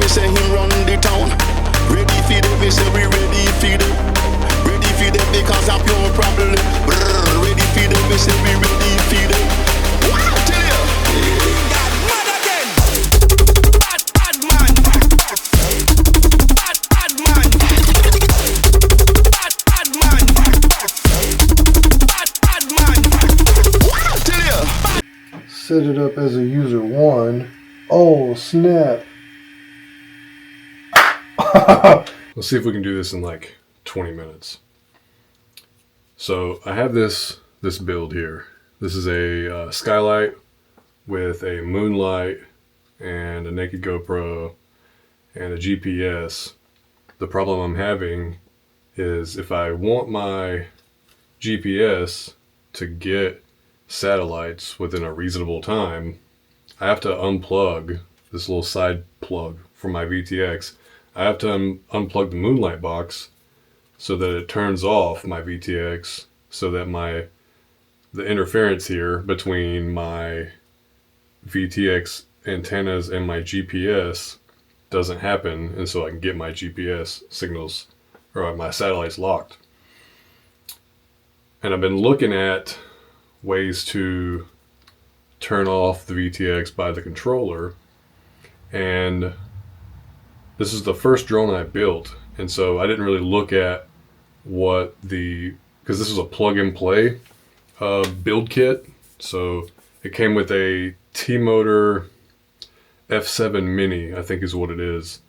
me say him run the town. Ready for them, me say we ready for them. Ready for them because I'm pure problem. Brrr, ready for them, me say we ready for them. Wow, tell you. Bad man again. Bad man. Bad man. Bad man. Bad man. Wow, tell you. Set it up as a user 1. Oh, snap. Let's see if we can do this in like 20 minutes. So I have this build here. This is a skylight with a moonlight and a naked GoPro and a GPS. The problem I'm having is if I want my GPS to get satellites within a reasonable time, I have to unplug this little side plug from my VTX. I have to unplug the moonlight box so that it turns off my VTX so that the interference here between my VTX antennas and my GPS doesn't happen, and so I can get my GPS signals or my satellites locked. And I've been looking at ways to turn off the VTX by the controller, and this is the first drone I built, and so I didn't really look at because this is a plug-and-play build kit. So it came with a T-Motor F7 Mini, I think is what it is.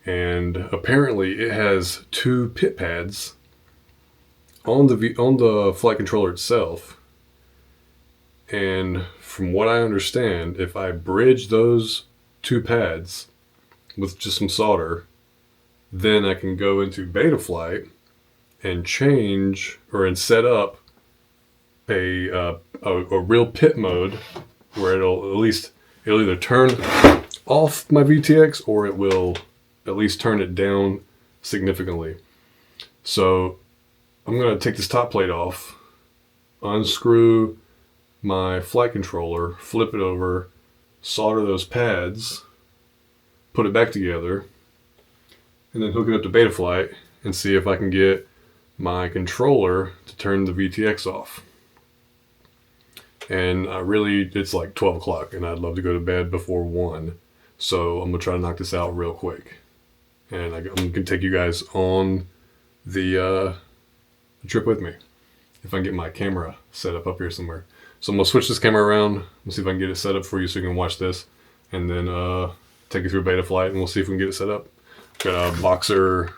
And apparently it has 2 pit pads on the flight controller itself. And from what I understand, if I bridge those 2 pads with just some solder, then I can go into Betaflight and change and set up a real pit mode where it'll either turn off my VTX or it will at least turn it down significantly. So I'm going to take this top plate off, unscrew my flight controller, flip it over, solder those pads, put it back together, and then hook it up to Betaflight and see if I can get my controller to turn the VTX off. And it's like 12 o'clock and I'd love to go to bed before 1. So I'm going to try to knock this out real quick. And I'm going to take you guys on the trip with me. If I can get my camera set up here somewhere. So I'm going to switch this camera around and see if I can get it set up for you so you can watch this. And then take you through Betaflight and we'll see if we can get it set up. Got a Boxer.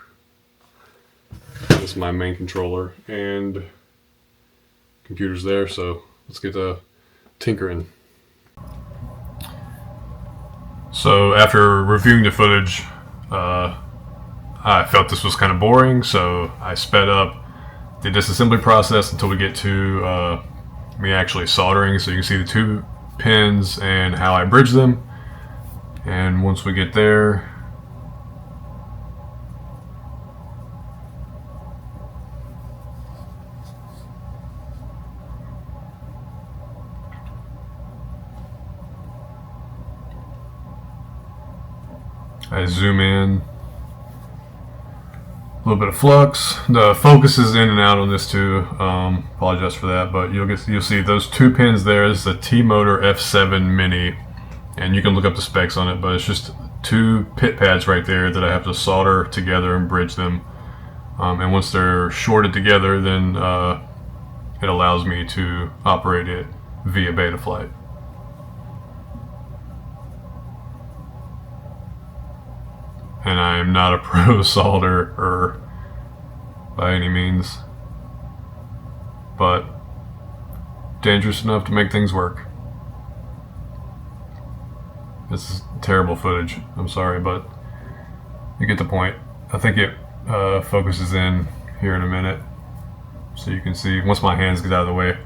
This is my main controller and computer's there, so let's get to tinkering. So after reviewing the footage, I felt this was kind of boring, so I sped up the disassembly process until we get to me actually soldering, so you can see the 2 pins and how I bridge them. And once we get there, I zoom in, a little bit of flux. The focus is in and out on this too. Apologize for that, but you'll see those 2 pins there is the T-Motor F7 Mini, and you can look up the specs on it, but it's just 2 pit pads right there that I have to solder together and bridge them. And once they're shorted together, then it allows me to operate it via Betaflight. And I am not a pro solderer by any means, but dangerous enough to make things work. This is terrible footage, I'm sorry, but you get the point. I think it focuses in here in a minute, so you can see, once my hands get out of the way,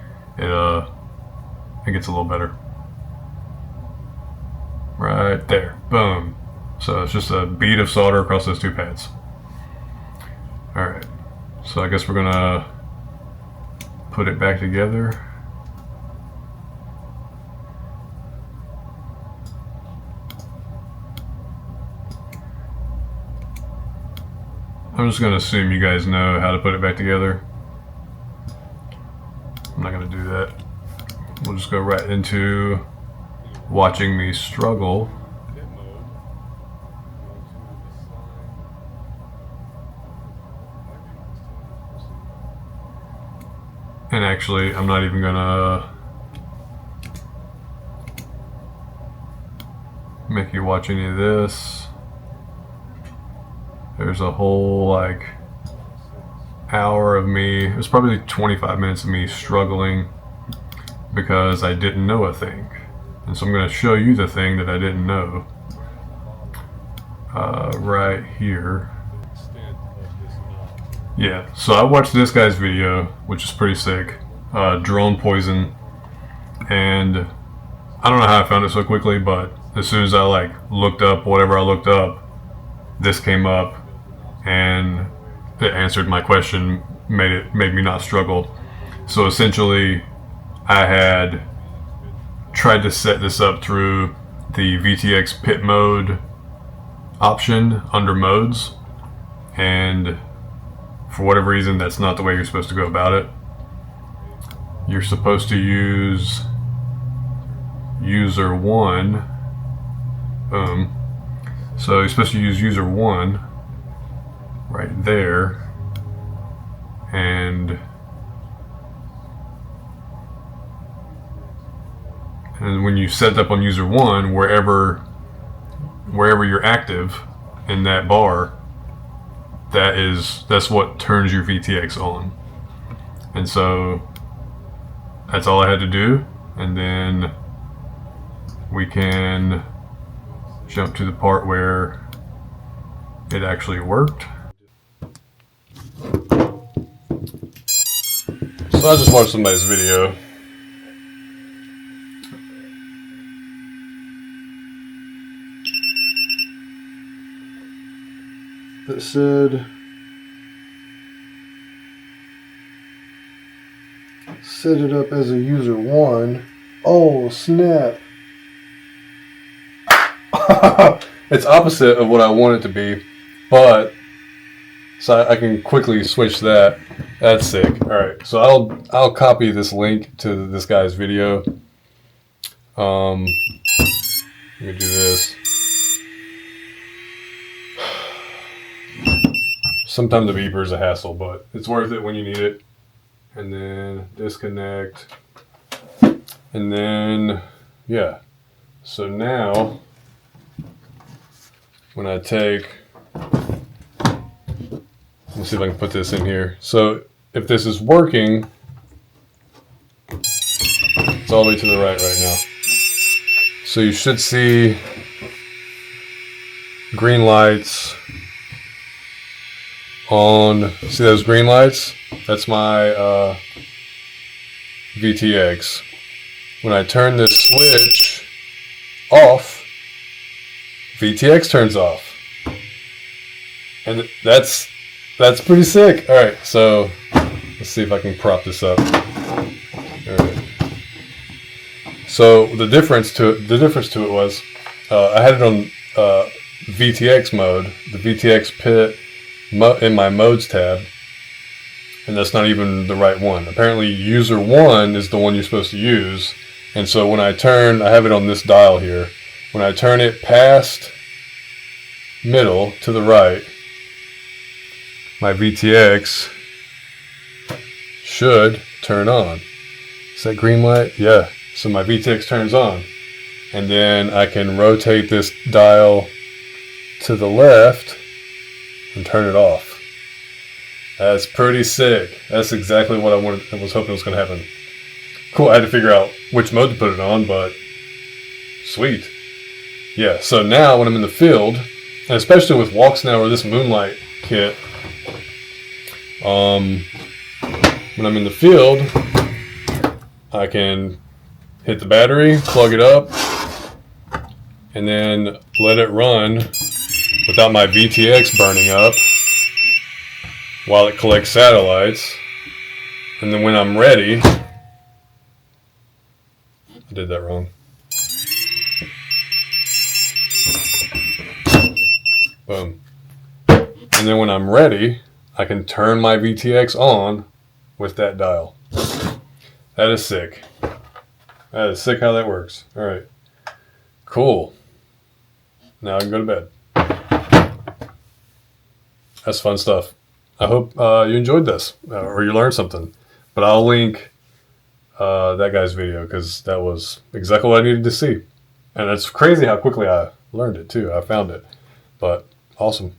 it gets a little better. Right there, boom. So it's just a bead of solder across those 2 pads. Alright, so I guess we're gonna put it back together. I'm just going to assume you guys know how to put it back together. I'm not going to do that. We'll just go right into watching me struggle. And actually, I'm not even gonna make you watch any of this. There's a whole like hour of me, it was probably 25 minutes of me struggling because I didn't know a thing. And so I'm gonna show you the thing that I didn't know right here. Yeah, so I watched this guy's video, which is pretty sick, drone poison, and I don't know how I found it so quickly, but as soon as I like looked up whatever I looked up, this came up, and it answered my question, made me not struggle. So essentially, I had tried to set this up through the VTX pit mode option under modes, and for whatever reason, that's not the way you're supposed to go about it. You're supposed to use user 1. Boom. So you're supposed to use user 1 right there. And when you set up on user 1, wherever you're active in that bar, that's what turns your VTX on. And so that's all I had to do, and then we can jump to the part where it actually worked. So I just watched somebody's video. That said, set it up as a user 1. Oh, snap. It's opposite of what I want it to be, but so I can quickly switch that. That's sick. All right, so I'll copy this link to this guy's video. Let me do this. Sometimes the beeper is a hassle, but it's worth it when you need it. And then disconnect. And then, yeah. So now, when I take, let's see if I can put this in here. So if this is working, it's all the way to the right now. So you should see green lights on, see those green lights? That's my VTX. When I turn this switch off, VTX turns off. And that's pretty sick. All right, so let's see if I can prop this up. All right. So the difference to it was I had it on VTX mode, the VTX pit in my modes tab, and that's not even the right one. Apparently user 1 is the one you're supposed to use, and so when I have it on this dial here, when I turn it past middle to the right, my VTX should turn on. Is that green light? Yeah. So my VTX turns on, and then I can rotate this dial to the left and turn it off. That's pretty sick. That's exactly what I was hoping was going to happen. Cool. I had to figure out which mode to put it on, but sweet. Yeah. So now when I'm in the field, and especially with walksnail or this moonlight kit, when I'm in the field, I can hit the battery, plug it up, and then let it run without my VTX burning up while it collects satellites. And then when I'm ready, I did that wrong. Boom. And then when I'm ready, I can turn my VTX on with that dial. That is sick. That is sick how that works. All right. Cool. Now I can go to bed. That's fun stuff. I hope you enjoyed this or you learned something. But I'll link that guy's video because that was exactly what I needed to see. And it's crazy how quickly I learned it too. I found it. But awesome.